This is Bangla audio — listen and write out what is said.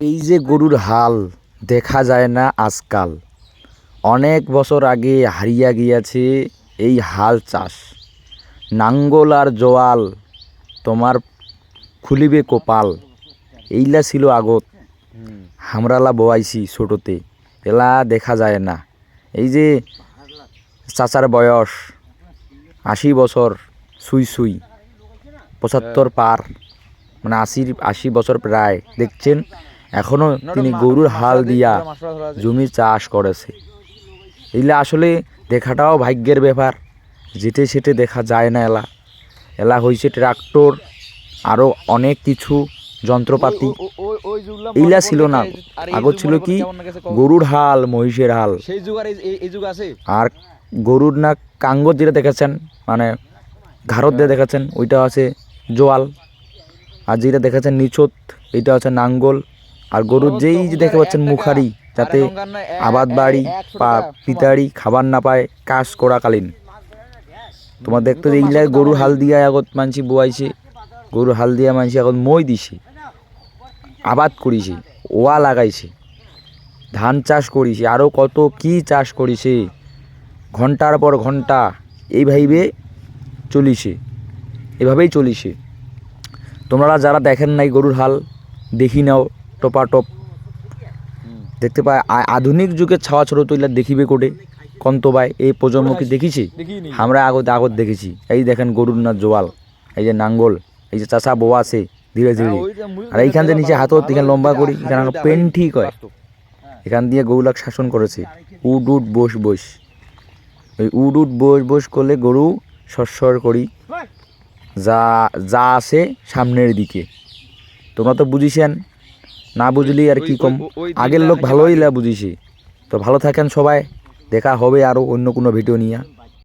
এই যে গরুর হাল দেখা যায় না আজকাল। অনেক বছর আগে হারিয়ে গিয়েছে এই হাল চাষ। নাঙ্গল আর জোয়াল তোমার খুলিবে কপাল, এইলা ছিল আগত। হামরালা বয়াইছি ছোটোতে, এলা দেখা যায় না। এই যে চাচার বয়স ৮০ বছর সুই সুই, ৭৫ পার, মানে ৮০ বছর প্রায়। দেখছেন এখনও তিনি গরুর হাল দিয়া জমি চাষ করেছে। এগুলা আসলে দেখাটাও ভাগ্যের ব্যাপার, যেটে সেটে দেখা যায় না। এলা হয়েছে ট্রাক্টর, আরও অনেক কিছু যন্ত্রপাতি। এইলা ছিল না, আগত ছিল কি গরুর হাল, মহিষের হাল। আর গরুর না কাঙ্গর যেটা দেখেছেন, মানে ঘাড়ত দিয়ে দেখাচ্ছেন, ওইটা আছে জোয়াল। আর যেটা দেখাচ্ছেন নিচত, এটা হচ্ছে নাঙ্গল। আর গরুর যেই যে দেখতে পাচ্ছেন মুখারি, যাতে আবাদ বাড়ি বা পিতাড়ি খাবার না পায় কাজ করাকালীন। তোমার দেখতে যে এইলা গরু হাল দিয়া আগত মানসি বোয়াইছে, গরু হাল দিয়া মানসি আগত মই দিছে, আবাদ করিছে, ওয়া লাগাইছে, ধান চাষ করিছে, আরও কত কি চাষ করিছে। ঘন্টার পর ঘন্টা এইভাবে চলিছে, এভাবেই চলিছে। তোমরা যারা দেখেন নাই গরুর হাল, দেখি নাও টপাটপ দেখতে পায়। আধুনিক যুগের ছাওয়া ছোটো তৈলা দেখিবে কোটে কন্তবায় এই প্রজন্ম কি দেখিছি? আমরা আগত দেখেছি। এই দেখেন গরুর না জোয়াল, এই যে নাঙ্গল, এই যে চাষা বোয়া আছে ধীরে ধীরে। আর এইখান থেকে নিচে হাতত এখানে লম্বা করি, এখানে পেন ঠিক হয়, এখান দিয়ে গরুলাক শাসন করেছে। উড উড বস বস, ওই উড উড বস বস করলে গরু সরসর করি যা যা আছে সামনের দিকে। তোমরা তো বুঝিছেন, না বুঝলি আর কি কম। আগের লোক ভালোই বুঝিছে। তো ভালো থাকেন সবাই, দেখা হবে আরও অন্য কোনো ভিডিও নিয়ে।